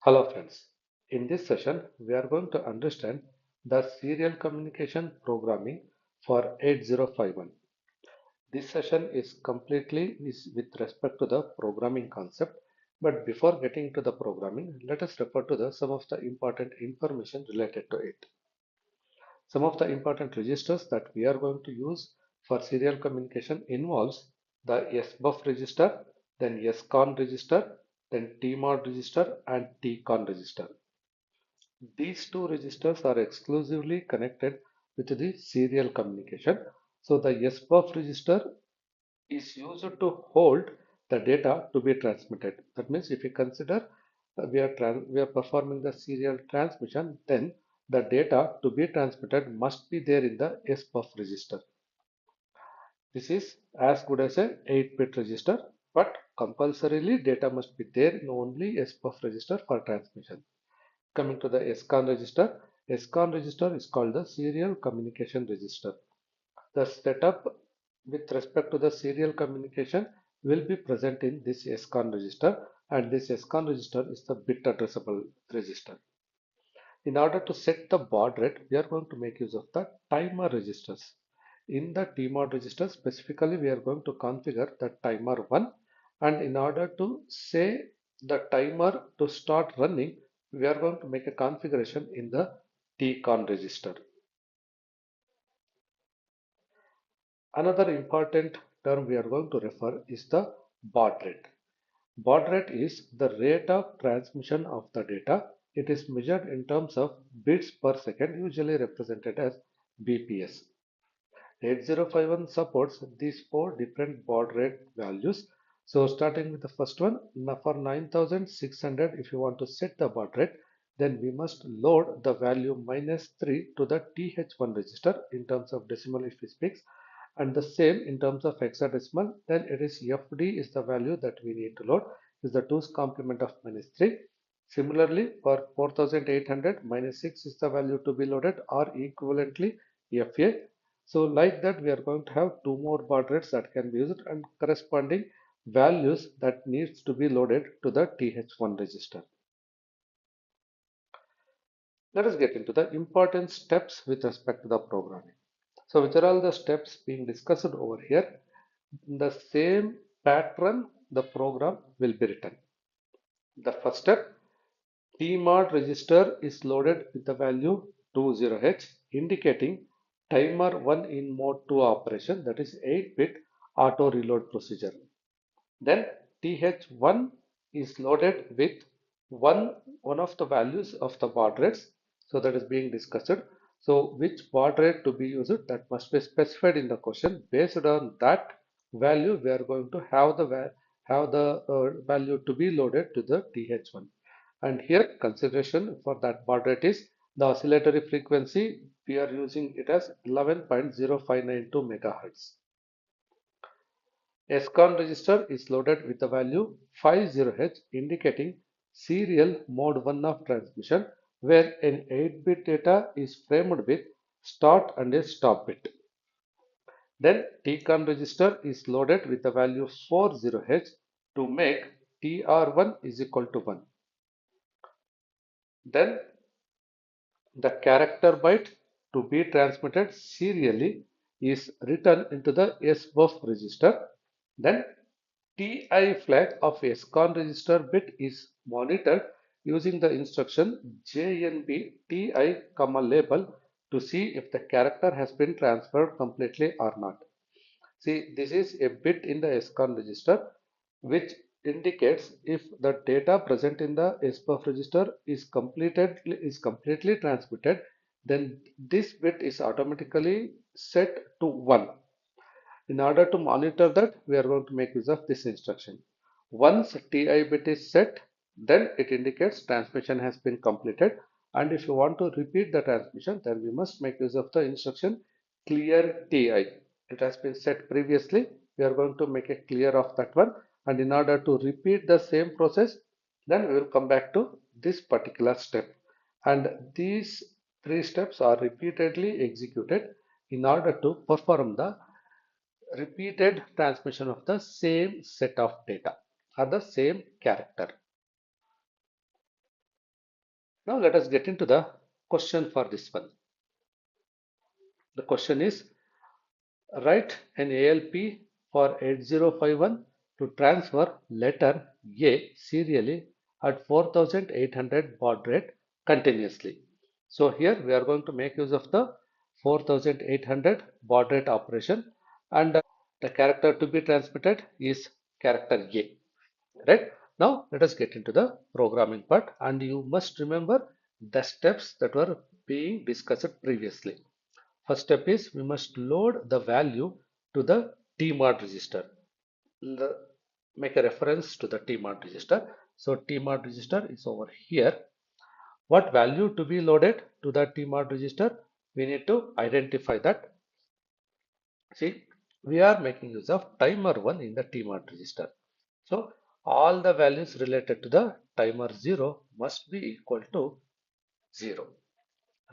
Hello friends. In this session, we are going to understand the serial communication programming for 8051. This session is completely with respect to the programming concept, but before getting to the programming, let us refer to some of the important information related to it. Some of the important registers that we are going to use for serial communication involves the SBUF register, then SCON register, then TMOD register and TCON register. These two registers are exclusively connected with the serial communication. So the SBUF register is used to hold the data to be transmitted. That means if you consider we are performing the serial transmission, then the data to be transmitted must be there in the SBUF register. This is as good as a 8-bit register, but compulsorily data must be there in only SBUF register for transmission. Coming to the SCON register is called the serial communication register. The setup with respect to the serial communication will be present in this SCON register, and this SCON register is the bit addressable register. In order to set the baud rate, we are going to make use of the timer registers. In the TMOD register specifically, we are going to configure the timer 1, and in order to say the timer to start running, we are going to make a configuration in the TCON register. Another important term we are going to refer is the baud rate. Baud rate is the rate of transmission of the data. It is measured in terms of bits per second, usually represented as BPS. 8051 supports these four different baud rate values. So starting with the first one, for 9600, if you want to set the baud rate, then we must load the value -3 to the TH1 register in terms of decimal if we speak, and the same in terms of hexadecimal. Then it is FD is the value that we need to load, is the 2's complement of -3. Similarly, for 4800, -6 is the value to be loaded, or equivalently FA. So like that, we are going to have two more baud rates that can be used and corresponding values that needs to be loaded to the TH1 register. Let us get into the important steps with respect to the programming. So which are all the steps being discussed over here? In the same pattern, the program will be written. The first step, TMOD register is loaded with the value 20H, indicating timer 1 in mode 2 operation, that is 8-bit auto reload procedure. Then TH1 is loaded with one of the values of the baud rates, so that is being discussed. So which baud rate to be used, that must be specified in the question. Based on that value, we are going to have the value to be loaded to the TH1. And here consideration for that baud rate is the oscillatory frequency. We are using it as 11.0592 megahertz. SCON register is loaded with the value 50H, indicating serial mode 1 of transmission, where an 8-bit data is framed with start and a stop bit. Then TCON register is loaded with the value 40H to make TR1 is equal to 1. Then the character byte to be transmitted serially is written into the SBUF register. Then TI flag of SCON register bit is monitored using the instruction JNB TI comma label to see if the character has been transferred completely or not. See, this is a bit in the SCON register which indicates if the data present in the SBUF register is completely transmitted, then this bit is automatically set to 1. In order to monitor that, we are going to make use of this instruction. Once TI bit is set, then it indicates transmission has been completed. And if you want to repeat the transmission, then we must make use of the instruction clear TI. It has been set previously. We are going to make a clear of that one. And in order to repeat the same process, then we will come back to this particular step. And these three steps are repeatedly executed in order to perform the repeated transmission of the same set of data or the same character. Now let us get into the question for this one. The question is, write an ALP for 8051 to transfer letter A serially at 4800 baud rate continuously. So here we are going to make use of the 4800 baud rate operation, and the character to be transmitted is character A. Right? Now let us get into the programming part, and you must remember the steps that were being discussed previously. First step is we must load the value to the tmod register. Make a reference to the tmod register. So tmod register is over here. What value to be loaded to the tmod register? We need to identify that. See, we are making use of timer 1 in the tmod register. So all the values related to the timer 0 must be equal to 0.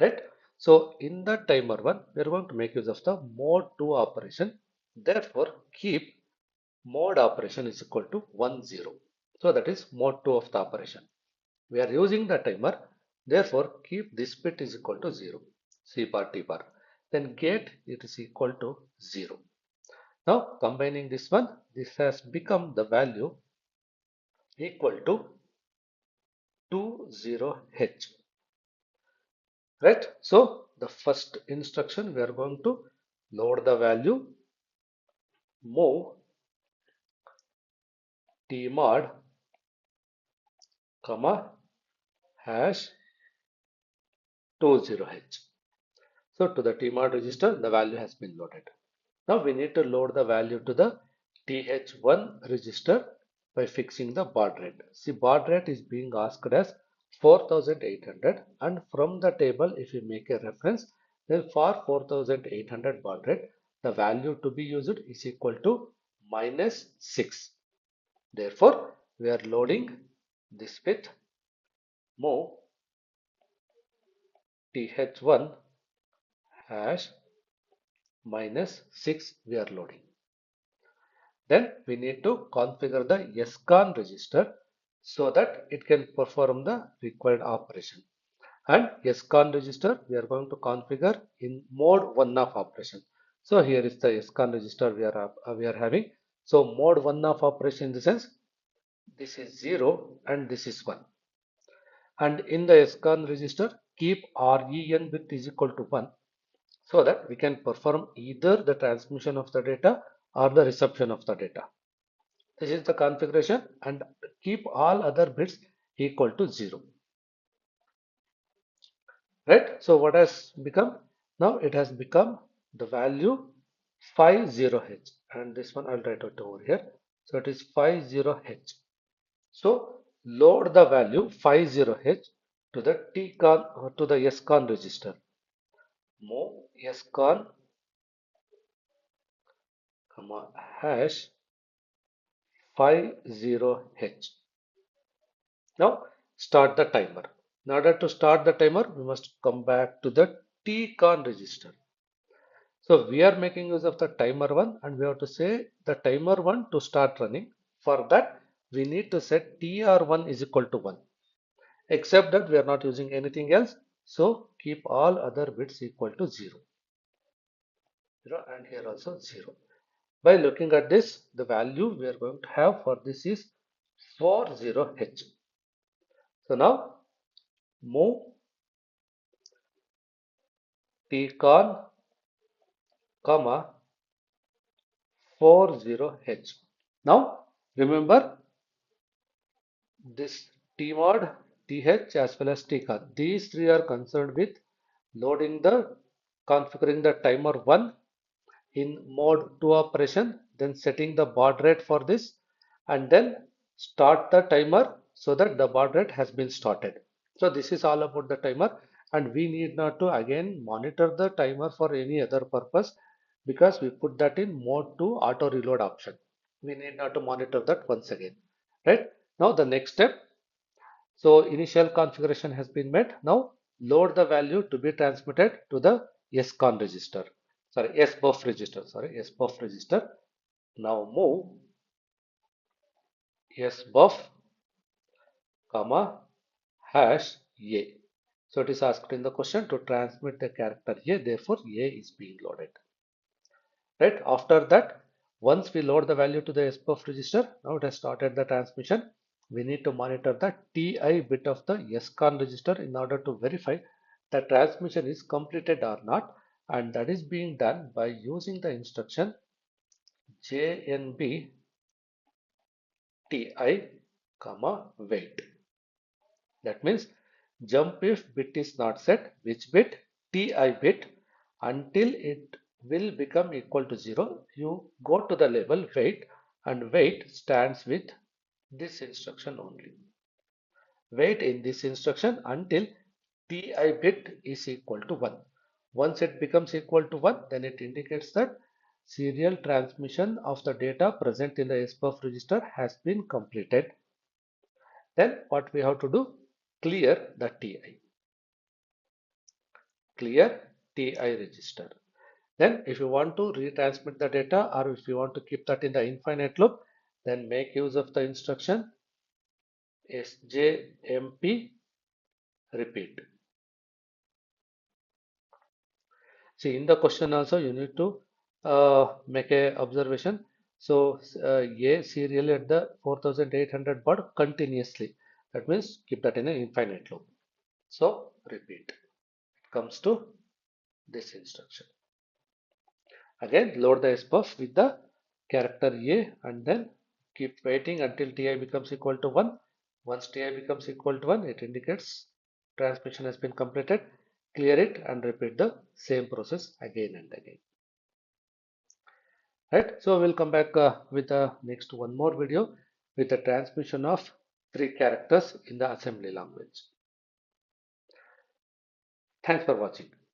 Right? So in the timer 1, we are going to make use of the mode 2 operation. Therefore, keep mode operation is equal to 1 0. So that is mode 2 of the operation. We are using the timer. Therefore, keep this bit is equal to 0. C bar T bar. Then gate it is equal to 0. Now combining this one, this has become the value equal to 20H. Right? So the first instruction we are going to load the value move tmod comma hash 20H. So to the tmod register the value has been loaded. Now we need to load the value to the th1 register by fixing the baud rate. See, baud rate is being asked as 4800, and from the table if you make a reference, then for 4800 baud rate the value to be used is equal to -6. Therefore we are loading this bit move th1 hash -6 we are loading. Then we need to configure the SCON register so that it can perform the required operation. And SCON register we are going to configure in mode 1 of operation. So here is the SCON register we are having. So mode 1 of operation in the sense this is 0 and this is 1. And in the SCON register keep REN bit is equal to 1 so that we can perform either the transmission of the data or the reception of the data. This is the configuration, and keep all other bits equal to 0. Right? So what has become? Now it has become the value 50H, and this one I'll write it over here. So it is 50H. So load the value 50H to the tcon or to the scon register. Move scon comma hash 50H. Now start the timer. In order to start the timer, we must come back to the tcon register. So we are making use of the timer 1, and we have to say the timer 1 to start running. For that, we need to set tr1 is equal to 1. Except that we are not using anything else. So keep all other bits equal to 0. 0 and here also 0. By looking at this, the value we are going to have for this is 40H. So now move tcon comma 40H. Now remember this tmod, th as well as tcon. These three are concerned with loading the configuring the timer 1 in mode 2 operation, then setting the baud rate for this, and then start the timer so that the baud rate has been started. So this is all about the timer, and we need not to again monitor the timer for any other purpose because we put that in mode 2 auto reload option. We need not to monitor that once again. Right? Now the next step. So initial configuration has been met. Now load the value to be transmitted to the SCON register. Sorry, SBUF register. Sorry, SBUF register. Now move SBUF comma hash A. So it is asked in the question to transmit the character A, therefore A is being loaded. Right, after that, once we load the value to the SBUF register, now it has started the transmission. We need to monitor the TI bit of the SCON register in order to verify the transmission is completed or not, and that is being done by using the instruction JNB TI, wait. That means jump if bit is not set, which bit? TI bit, until it will become equal to 0. You go to the label wait, and wait stands with this instruction only. Wait in this instruction until TI bit is equal to 1. Once it becomes equal to 1, then it indicates that serial transmission of the data present in the SBUF register has been completed. Then what we have to do? Clear the TI. Clear TI register. Then if you want to retransmit the data, or if you want to keep that in the infinite loop, then make use of the instruction SJMP repeat. See, in the question also you need to make a observation. So A serial at the 4800 baud continuously. That means keep that in an infinite loop. So repeat. It comes to this instruction. Again, load the SBUF with the character A and then keep waiting until TI becomes equal to 1. Once TI becomes equal to 1, it indicates transmission has been completed. Clear it and repeat the same process again and again. Right, so we'll come back with the next one more video with the transmission of 3 characters in the assembly language. Thanks for watching.